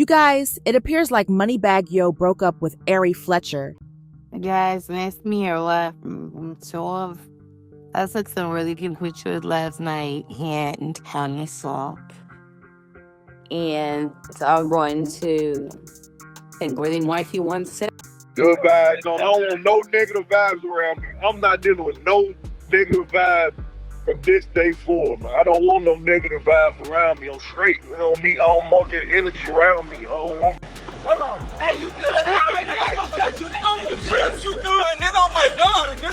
You guys, it appears like Moneybagg Yo broke up with Ari Fletcher. Guys, missed me or what? Sort of. I took some really good pictures last night here in town, and so I'm going to and really wifey wants to. Good vibes. I don't want no negative vibes around me. I'm not dealing with no negative vibes from this day forward, man. I don't want no negative vibes around me. I'm straight. I don't want that energy around me. I don't want. Hold on. Hey, you good? You good? Nigga, oh my God. Nigga.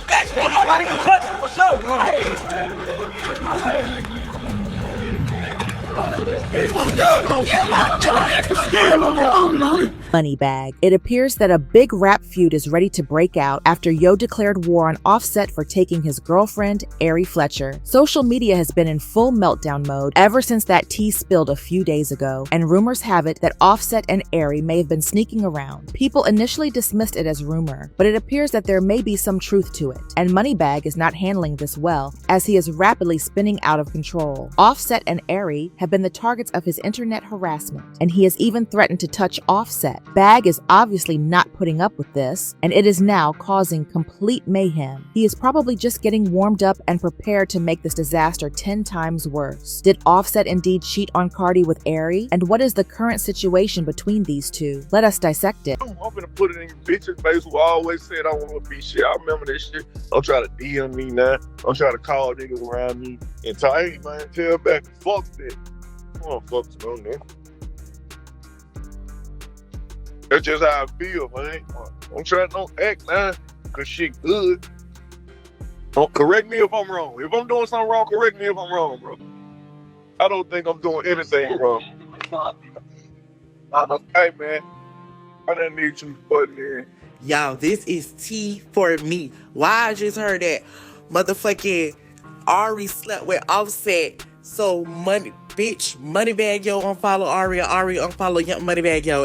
That's what's up? Moneybagg. It appears that a big rap feud is ready to break out after Yo declared war on Offset for taking his girlfriend, Ari Fletcher. Social media has been in full meltdown mode ever since that tea spilled a few days ago, and rumors have it that Offset and Ari may have been sneaking around. People initially dismissed it as rumor, but it appears that there may be some truth to it, and Moneybagg is not handling this well, as he is rapidly spinning out of control. Offset and Ari have been the targets of his internet harassment, and he has even threatened to touch Offset. Bagg is obviously not putting up with this, and it is now causing complete mayhem. He is probably just getting warmed up and prepared to make this disaster 10 times worse. Did Offset indeed cheat on Cardi with Ari? And what is the current situation between these two? Let us dissect it. I'm gonna put it in your bitch's face who always said I want to be shit. I remember that shit. I'm trying to DM me now. I'm trying to call niggas around me and tell, hey man, tell back, fuck that. I don't fuck on that. That's just how I feel, man. I'm trying to don't act now, cause shit good. Don't correct me if I'm wrong. If I'm doing something wrong, correct me if I'm wrong, bro. I don't think I'm doing anything wrong. Hey, man. I didn't need you button in. Y'all, this is tea for me. Why I just heard that motherfucking Ari slept with Offset. So Moneybagg Yo unfollow Ari, or Ari unfollow Moneybagg Yo.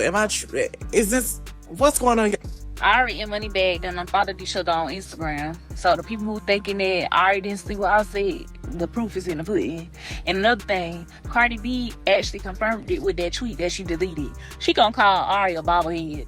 Is this, what's going on? Ari and Moneybagg done unfollowed each other on Instagram. So the people who thinking that Ari didn't sleep with Offset, the proof is in the pudding. And another thing, Cardi B actually confirmed it with that tweet that she deleted. She gonna call Ari a bobblehead.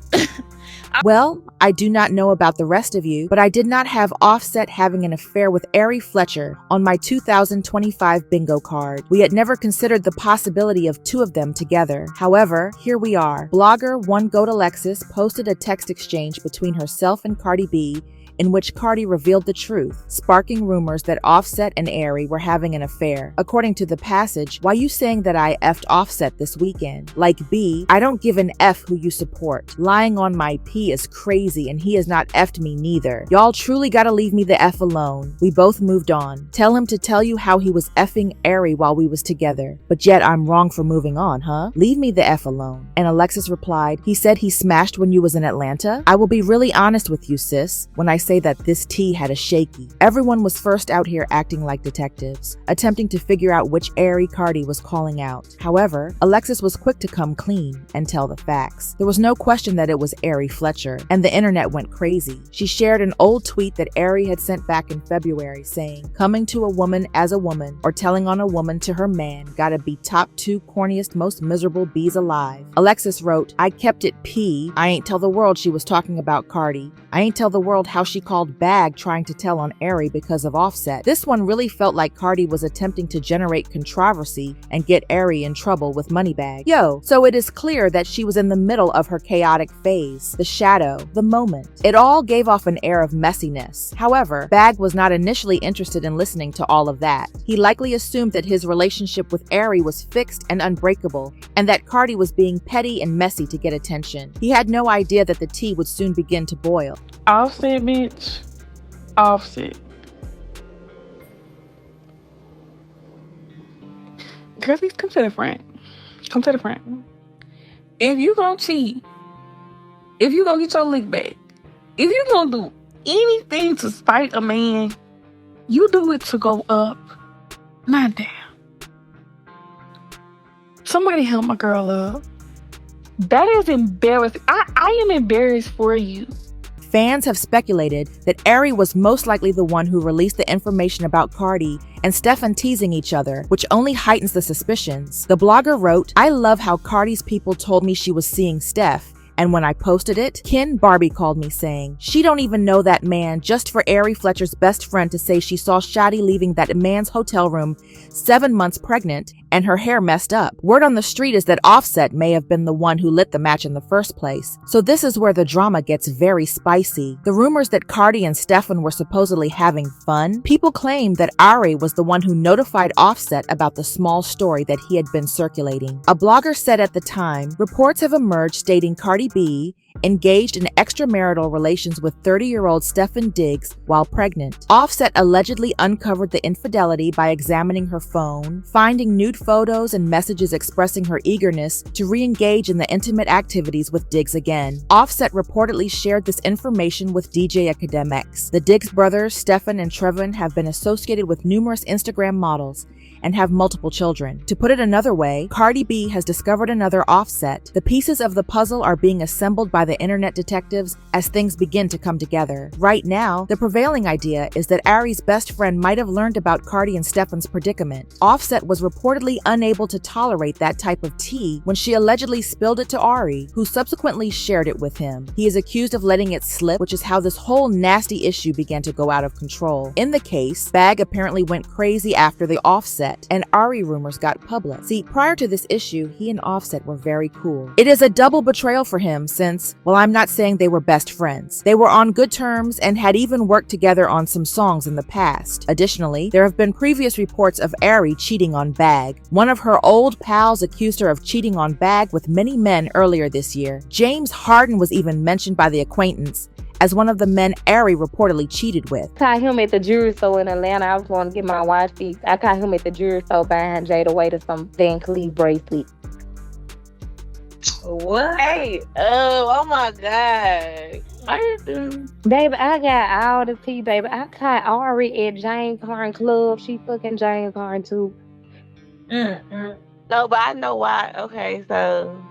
Well, I do not know about the rest of you, but I did not have Offset having an affair with Ari Fletcher on my 2025 bingo card. We had never considered the possibility of two of them together. However, here we are. Blogger One Goat Alexis posted a text exchange between herself and Cardi B in which Cardi revealed the truth, sparking rumors that Offset and Ari were having an affair. According to the passage, why you saying that I effed Offset this weekend? Like B, I don't give an F who you support. Lying on my P is crazy and he has not effed me neither. Y'all truly gotta leave me the F alone. We both moved on. Tell him to tell you how he was effing Ari while we was together. But yet I'm wrong for moving on, huh? Leave me the F alone. And Alexis replied, he said he smashed when you was in Atlanta? I will be really honest with you, sis, when I say that this tea had a shaky. Everyone was first out here acting like detectives, attempting to figure out which Ari Cardi was calling out. However, Alexis was quick to come clean and tell the facts. There was no question that it was Ari Fletcher, and the internet went crazy. She shared an old tweet that Ari had sent back in February saying, coming to a woman as a woman or telling on a woman to her man gotta be top 2 corniest, most miserable bees alive. Alexis wrote, I kept it P. I ain't tell the world she was talking about Cardi. I ain't tell the world how she called Bagg trying to tell on Ari because of Offset. This one really felt like Cardi was attempting to generate controversy and get Ari in trouble with Moneybagg Yo. So it is clear that she was in the middle of her chaotic phase, the shadow, the moment. It all gave off an air of messiness. However, Bagg was not initially interested in listening to all of that. He likely assumed that his relationship with Ari was fixed and unbreakable, and that Cardi was being petty and messy to get attention. He had no idea that the tea would soon begin to boil. Offset, bitch. Offset. Girlies, come to the front. Come to the front. If you gonna cheat, if you gonna get your lick back, if you gonna do anything to spite a man, you do it to go up, not down. Somebody help my girl up. That is embarrassing. I am embarrassed for you. Fans have speculated that Ari was most likely the one who released the information about Cardi and Stefan teasing each other, which only heightens the suspicions. The blogger wrote, "I love how Cardi's people told me she was seeing Steph. And when I posted it, Ken Barbie called me saying, she don't even know that man, just for Ari Fletcher's best friend to say she saw Shadi leaving that man's hotel room 7 months pregnant and her hair messed up. Word on the street is that Offset may have been the one who lit the match in the first place. So this is where the drama gets very spicy. The rumors that Cardi and Stefan were supposedly having fun, people claim that Ari was the one who notified Offset about the small story that he had been circulating. A blogger said at the time, reports have emerged stating Cardi B engaged in extramarital relations with 30-year-old Stefan Diggs while pregnant. Offset allegedly uncovered the infidelity by examining her phone, finding nude photos and messages expressing her eagerness to re-engage in the intimate activities with Diggs again. Offset reportedly shared this information with DJ Academics. The Diggs brothers, Stefan and Trevin, have been associated with numerous Instagram models and have multiple children. To put it another way, Cardi B has discovered another Offset. The pieces of the puzzle are being assembled by the internet detectives as things begin to come together. Right now, the prevailing idea is that Ari's best friend might have learned about Cardi and Stefan's predicament. Offset was reportedly unable to tolerate that type of tea when she allegedly spilled it to Ari, who subsequently shared it with him. He is accused of letting it slip, which is how this whole nasty issue began to go out of control. In the case, Bag apparently went crazy after the Offset and Ari rumors got public. See, prior to this issue, he and Offset were very cool. It is a double betrayal for him since, well, I'm not saying they were best friends. They were on good terms and had even worked together on some songs in the past. Additionally, there have been previous reports of Ari cheating on Bag. One of her old pals accused her of cheating on Bag with many men earlier this year. James Harden was even mentioned by the acquaintance as one of the men Ari reportedly cheated with. I caught him at the jewelry store in Atlanta. I was going to get my watch fixed. I caught him at the jewelry store buying Jada Waiter some Van Cleef bracelet. What? Hey, oh my God. Baby, I got all the tea, baby. I caught Ari at Jane Carn Club. She fucking Jane Carn too. No, but I know why. Okay, so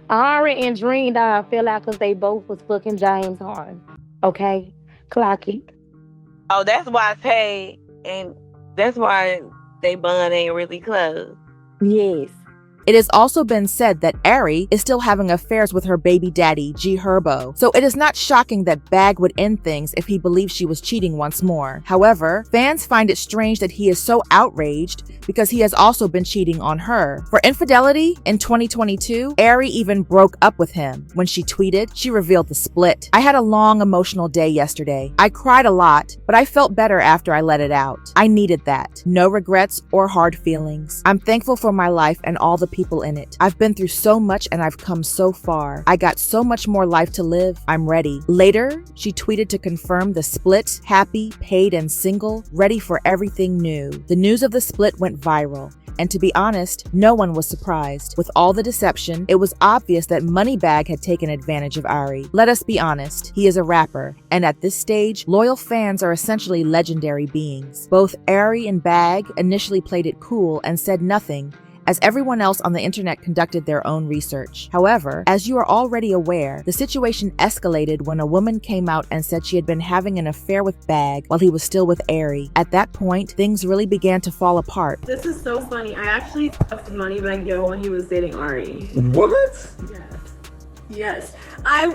Ari and Dream Dog fell out because they both was fucking James Harden. Okay? Clock it. oh, that's why Tay and that's why they bond ain't really close. Yes. It has also been said that Ari is still having affairs with her baby daddy, G Herbo, so it is not shocking that Bag would end things if he believed she was cheating once more. However, fans find it strange that he is so outraged because he has also been cheating on her. For infidelity, in 2022, Ari even broke up with him. When she tweeted, she revealed the split. "I had a long emotional day yesterday. I cried a lot, but I felt better after I let it out. I needed that. No regrets or hard feelings. I'm thankful for my life and all the people in it. I've been through so much and I've come so far. I got so much more life to live. I'm ready." Later, she tweeted to confirm the split, happy, paid, and single, ready for everything new. The news of the split went viral. And to be honest, no one was surprised. With all the deception, it was obvious that Moneybagg had taken advantage of Ari. Let us be honest, he is a rapper, and at this stage, loyal fans are essentially legendary beings. Both Ari and Bag initially played it cool and said nothing, as everyone else on the internet conducted their own research. However, as you are already aware, the situation escalated when a woman came out and said she had been having an affair with Bag while he was still with Ari. At that point, things really began to fall apart. This is so funny. I actually talked to Moneybagg Yo when he was dating Ari. What? Yes. I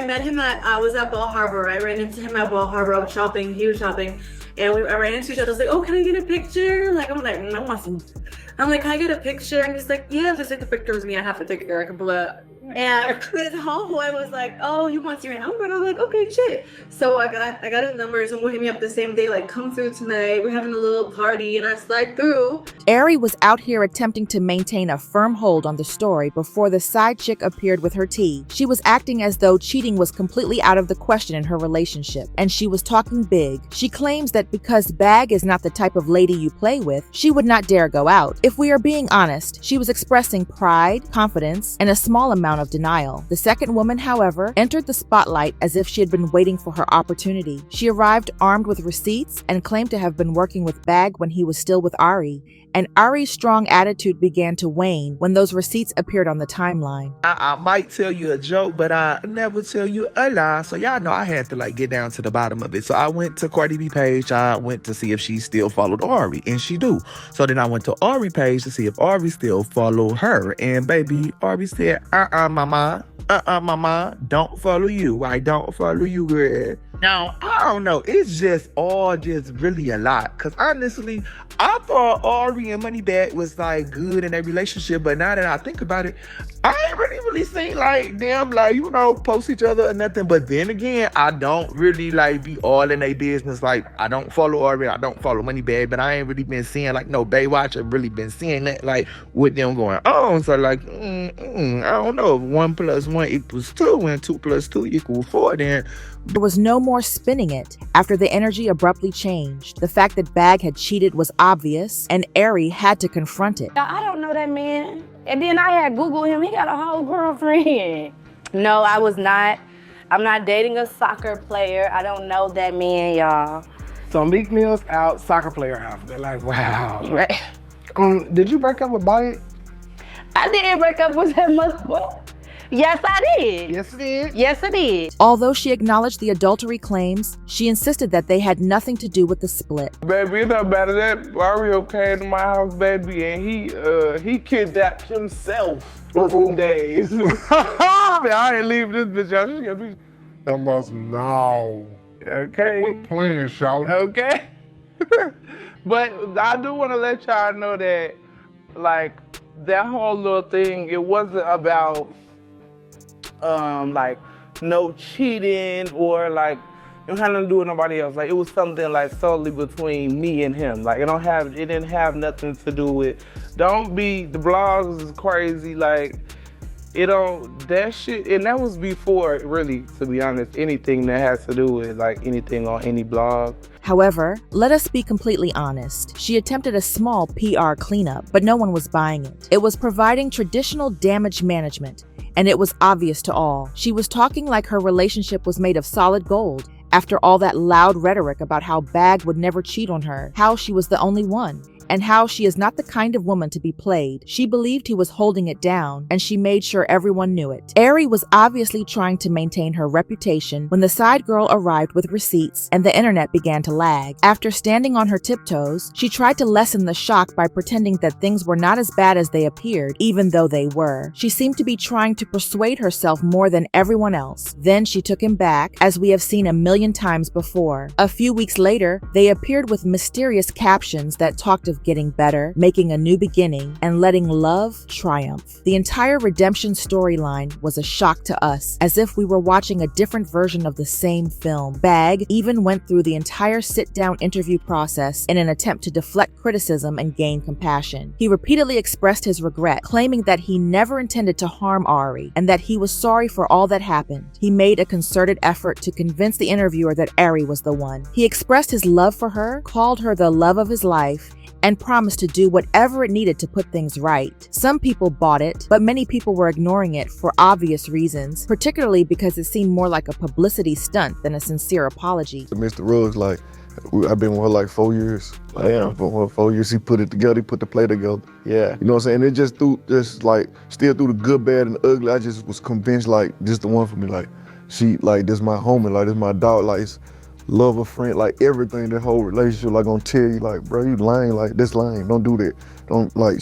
met him I was at Bal Harbor. I ran into him at Bal Harbor. I was shopping. He was shopping. And I ran into each other. I was like, "Oh, can I get a picture?" I'm like, "I want some." I'm like, "Can I get a picture?" And he's like, "Yeah, just take the picture with me. I have to take it. I can pull it up." And his homeboy was like, "Oh, he wants your number." And I was like, "Okay, shit." So I got his number. Someone hit me up the same day, like, "Come through tonight. We're having a little party." And I slide through. Ari was out here attempting to maintain a firm hold on the story before the side chick appeared with her tea. She was acting as though cheating was completely out of the question in her relationship, and she was talking big. She claims that because Bag is not the type of lady you play with, she would not dare go out. If we are being honest, she was expressing pride, confidence, and a small amount of denial. The second woman, however, entered the spotlight as if she had been waiting for her opportunity. She arrived armed with receipts and claimed to have been working with Bag when he was still with Ari, and Ari's strong attitude began to wane when those receipts appeared on the timeline. I might tell you a joke, but I never tell you a lie. So y'all know I had to like get down to the bottom of it. So I went to Cardi B page. I went to see if she still followed Ari, and she do. So then I went to Ari page to see if Ari still followed her. And baby, Ari said, mama, don't follow you. I don't follow you, girl. Now, I don't know. It's just all just really a lot. Because honestly, I thought Ari and Moneybagg was like good in their relationship. But now that I think about it, I ain't really seen like them like, you know, post each other or nothing. But then again, I don't really like be all in their business. Like, I don't follow Ari, I don't follow Moneybagg. But I ain't really been seeing like no Baywatch. I've really been seeing that like with them going on. So like, I don't know. If 1 + 1 = 2 and 2 + 2 = 4, then there was no more spinning it after the energy abruptly changed. The fact that Bagg had cheated was obvious, and Ari had to confront it. I don't know that man. And then I had Googled him. He got a whole girlfriend. No, I was not. I'm not dating a soccer player. I don't know that man, y'all. So Meek Mill's out, soccer player out. They're like, wow. Right. Did you break up with Bobby? I didn't break up with that motherfucker. Yes, I did. Yes, it did. Yes, I did. Although she acknowledged the adultery claims, she insisted that they had nothing to do with the split. Baby, it don't matter that Mario came to my house, baby, and he kidnapped himself for 4 days. I ain't leave this bitch out. She gonna be... That must no. Okay. Quit playing, shout. Okay. But I do want to let y'all know that, like, that whole little thing, it wasn't about, like, no cheating or, like, it had nothing to do with nobody else. Like, it was something, like, solely between me and him. Like, it didn't have nothing to do with, the blogs is crazy, like, that shit, and that was before, really, to be honest, anything that has to do with, like, anything on any blog. However, let us be completely honest. She attempted a small PR cleanup, but no one was buying it. It was providing traditional damage management, and it was obvious to all. She was talking like her relationship was made of solid gold. After all that loud rhetoric about how Bagg would never cheat on her, how she was the only one, and how she is not the kind of woman to be played, she believed he was holding it down, and she made sure everyone knew it. Ari was obviously trying to maintain her reputation when the side girl arrived with receipts and the internet began to lag. After standing on her tiptoes, she tried to lessen the shock by pretending that things were not as bad as they appeared, even though they were. She seemed to be trying to persuade herself more than everyone else. Then she took him back, as we have seen a million times before. A few weeks later, they appeared with mysterious captions that talked of getting better, making a new beginning, and letting love triumph. The entire redemption storyline was a shock to us, as if we were watching a different version of the same film. Bagg even went through the entire sit-down interview process in an attempt to deflect criticism and gain compassion. He repeatedly expressed his regret, claiming that he never intended to harm Ari, and that he was sorry for all that happened. He made a concerted effort to convince the interviewer that Ari was the one. He expressed his love for her, called her the love of his life, and promised to do whatever it needed to put things right. Some people bought it, but many people were ignoring it for obvious reasons, particularly because it seemed more like a publicity stunt than a sincere apology. Mr. Ruggs, like, I've been with her like 4 years. Like, I've been with her 4 years. He put it together, he put the play together. yeah. You know what I'm saying? It just still through the good, bad, and the ugly, I just was convinced, like, this the one for me. Like, this my homie, like, this my dog, like, it's love a friend, like everything, that whole relationship, like, gonna tell you, like, bro, you lame, like, this lame, don't do that. Don't, like,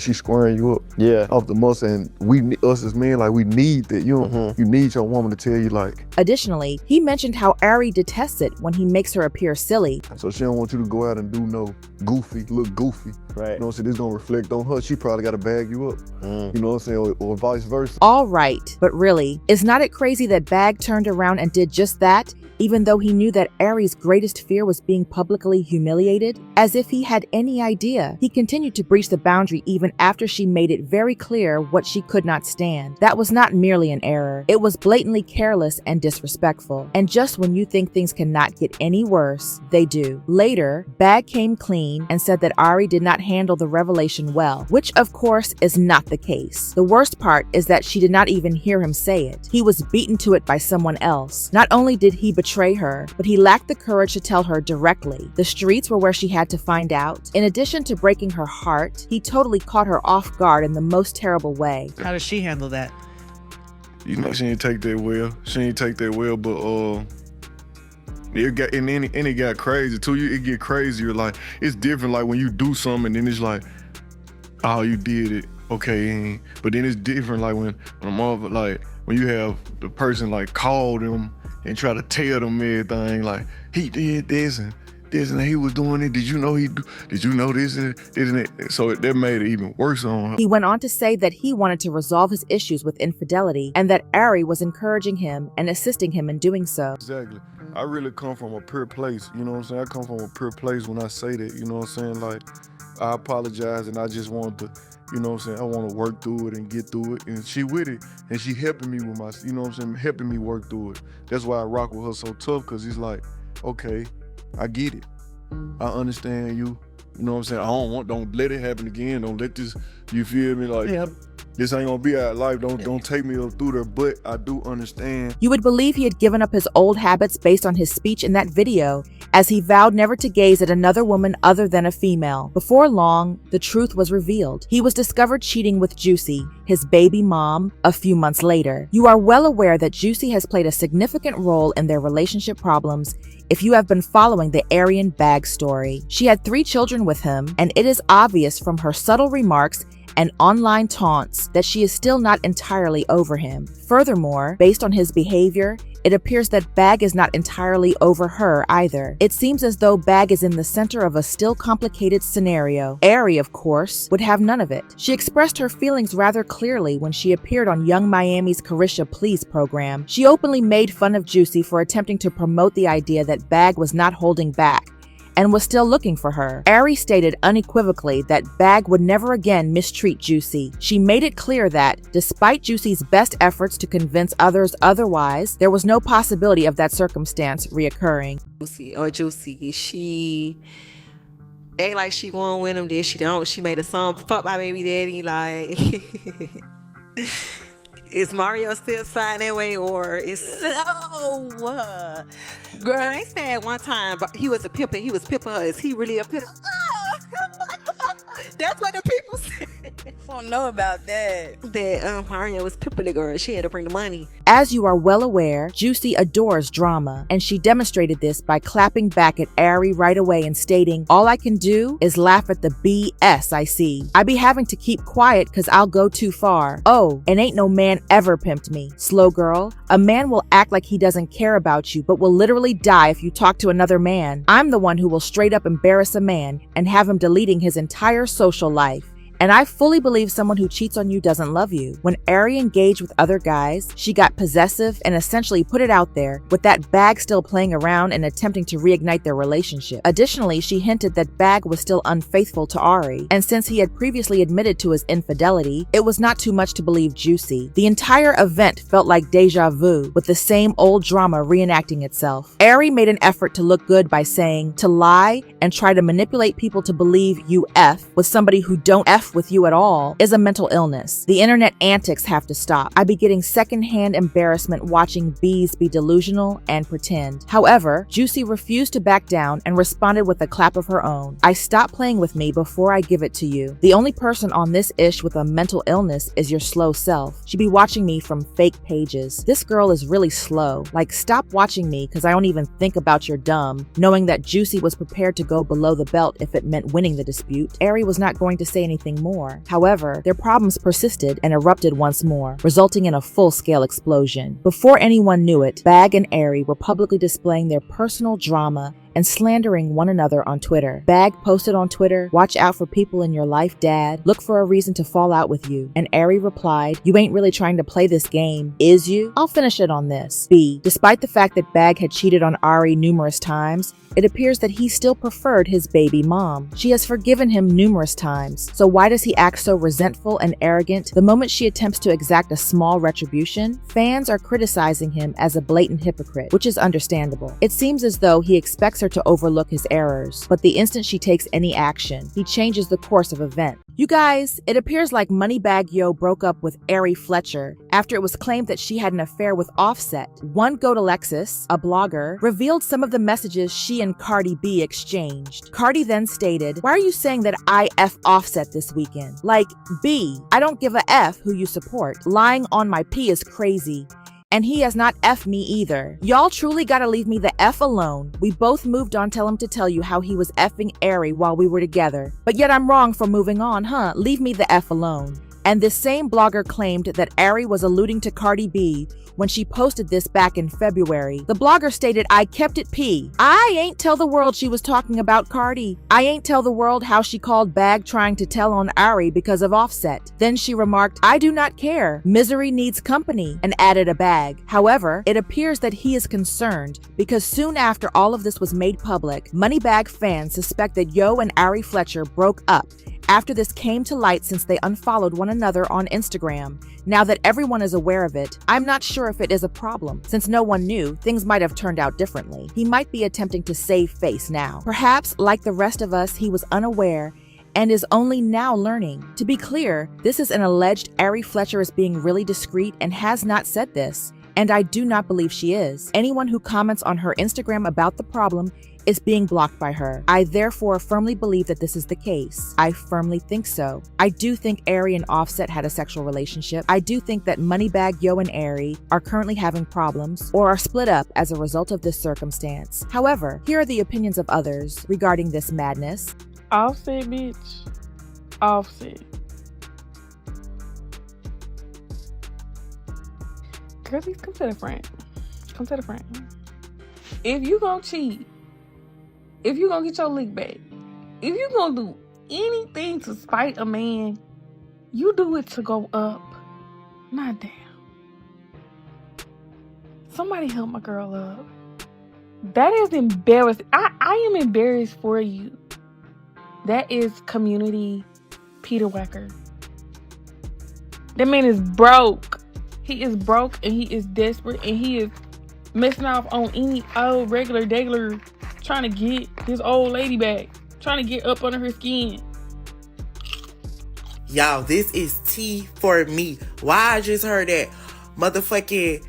she squaring you up. Yeah. Off the muscle, and us as men, like, we need that. You need your woman to tell you, like. Additionally, he mentioned how Ari detests it when he makes her appear silly. So she don't want you to go out and do no look goofy. Right. You know what I'm saying? This gonna reflect on her. She probably gotta bag you up. You know what I'm saying? Or vice versa. All right, but really, is not it crazy that Bagg turned around and did just that, even though he knew that Ari's greatest fear was being publicly humiliated? As if he had any idea. He continued to breach the boundary even after she made it very clear what she could not stand. That was not merely an error. It was blatantly careless and disrespectful. And just when you think things cannot get any worse, they do. Later, Bagg came clean and said that Ari did not handle the revelation well, which of course is not the case. The worst part is that she did not even hear him say it. He was beaten to it by someone else. Not only did he betray her, but he lacked the courage to tell her directly. The streets were where she had to find out. In addition to breaking her heart, he totally caught her off guard in the most terrible way. How does she handle that? You know, she didn't take that well. But it got crazy too. It get crazier. Like, it's different. Like when you do something and then it's like, oh, you did it. Okay. But then it's different. Like when you have the person like call them and try to tell them everything. Like, he did this and he was doing it. Did you know this and that? So that made it even worse on her. He went on to say that he wanted to resolve his issues with infidelity and that Ari was encouraging him and assisting him in doing so. Exactly. I really come from a pure place, you know what I'm saying? I come from a pure place when I say that, you know what I'm saying? Like, I apologize and I just want to, you know what I'm saying? I want to work through it and get through it. And she with it. And she helping me with my, you know what I'm saying? Helping me work through it. That's why I rock with her so tough, because it's like, okay, I get it. I understand you. You know what I'm saying? Don't let it happen again. Don't let this, you feel me? Like, Yeah. This ain't gonna be our life. Don't take me up through there, but I do understand. You would believe he had given up his old habits based on his speech in that video, as he vowed never to gaze at another woman other than a female. Before long, the truth was revealed. He was discovered cheating with Juicy, his baby mom, a few months later. You are well aware that Juicy has played a significant role in their relationship problems if you have been following the Ari Bagg story. She had 3 children with him, and it is obvious from her subtle remarks and online taunts that she is still not entirely over him. Furthermore, based on his behavior, it appears that Bagg is not entirely over her either. It seems as though Bagg is in the center of a still complicated scenario. Ari, of course, would have none of it. She expressed her feelings rather clearly when she appeared on Young Miami's Carisha Please program. She openly made fun of Juicy for attempting to promote the idea that Bagg was not holding back and was still looking for her. Ari stated unequivocally that Bagg would never again mistreat Juicy. She made it clear that, despite Juicy's best efforts to convince others otherwise, there was no possibility of that circumstance reoccurring. Juicy, she act like she won't win him, then she don't. She made a song, fuck my baby daddy, like... Is Mario still signing that way, or is no? Girl, I said one time, but he was a pimp and he was pimping her. Is he really a pimp? That's what the people said. I don't know about that. That Mario was pimping the girl. She had to bring the money. As you are well aware, Juicy adores drama, and she demonstrated this by clapping back at Ari right away and stating, "All I can do is laugh at the BS I see. I be having to keep quiet cause I'll go too far. Oh, and ain't no man ever pimped me. Slow girl, a man will act like he doesn't care about you, but will literally die if you talk to another man. I'm the one who will straight up embarrass a man and have him deleting his entire social life. And I fully believe someone who cheats on you doesn't love you." When Ari engaged with other guys, she got possessive and essentially put it out there, with that Bagg still playing around and attempting to reignite their relationship. Additionally, she hinted that Bagg was still unfaithful to Ari, and since he had previously admitted to his infidelity, it was not too much to believe Juicy. The entire event felt like deja vu, with the same old drama reenacting itself. Ari made an effort to look good by saying, "To lie and try to manipulate people to believe you F with somebody who don't F with you at all is a mental illness. The internet antics have to stop. I be getting secondhand embarrassment watching bees be delusional and pretend." However, Juicy refused to back down and responded with a clap of her own. "I stop playing with me before I give it to you. The only person on this ish with a mental illness is your slow self. She be watching me from fake pages. This girl is really slow. Like, stop watching me cause I don't even think about your dumb," knowing that Juicy was prepared to go below the belt if it meant winning the dispute. Ari was not going to say anything more. However, their problems persisted and erupted once more, resulting in a full-scale explosion. Before anyone knew it, Bagg and Ari were publicly displaying their personal drama and slandering one another on Twitter. Bag posted on Twitter, "Watch out for people in your life, Dad. Look for a reason to fall out with you." And Ari replied, "You ain't really trying to play this game, is you? I'll finish it on this." B. Despite the fact that Bag had cheated on Ari numerous times, it appears that he still preferred his baby mom. She has forgiven him numerous times, so why does he act so resentful and arrogant the moment she attempts to exact a small retribution? Fans are criticizing him as a blatant hypocrite, which is understandable. It seems as though he expects her to overlook his errors, but the instant she takes any action, he changes the course of events. You guys, it appears like Moneybagg Yo broke up with Ari Fletcher after it was claimed that she had an affair with Offset. One Goat Alexis, a blogger, revealed some of the messages she and Cardi B exchanged. Cardi then stated, "Why are you saying that I F Offset this weekend? Like, B, I don't give a F who you support. Lying on my P is crazy. And he has not F'd me either. Y'all truly gotta leave me the F alone. We both moved on, tell him to tell you how he was effing Ari while we were together. But yet I'm wrong for moving on, huh? Leave me the F alone." And this same blogger claimed that Ari was alluding to Cardi B when she posted this back in February. The blogger stated, "I kept it P. I ain't tell the world she was talking about Cardi. I ain't tell the world how she called Bag trying to tell on Ari because of Offset." Then she remarked, "I do not care. Misery needs company," and added a bag. However, it appears that he is concerned because soon after all of this was made public, Moneybagg fans suspect that Yo and Ari Fletcher broke up after this came to light since they unfollowed one another on Instagram. Now that everyone is aware of it, I'm not sure if it is a problem. Since no one knew, things might have turned out differently. He might be attempting to save face now. Perhaps, like the rest of us, he was unaware and is only now learning. To be clear, this is an alleged Ari Fletcher is being really discreet and has not said this, and I do not believe she is. Anyone who comments on her Instagram about the problem is being blocked by her. I therefore firmly believe that this is the case. I firmly think so. I do think Ari and Offset had a sexual relationship. I do think that Moneybagg Yo and Ari are currently having problems or are split up as a result of this circumstance. However, here are the opinions of others regarding this madness. Offset, bitch. Offset. Girlies, come to the front. Come to the front. If you gonna cheat, if you gonna get your lick back, if you gonna do anything to spite a man, you do it to go up, not down. Somebody help my girl up. That is embarrassing. I am embarrassed for you. That is community Peter Wacker. That man is broke. He is broke and he is desperate and he is messing off on any old regular trying to get his old lady back, trying to get up under her skin. Y'all, this is tea for me. Why I just heard that motherfucking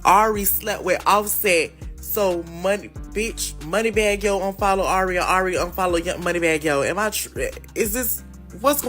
Ari slept with Offset, so Moneybagg Yo unfollow Ari, or Ari unfollow Moneybagg Yo. Is this what's going on?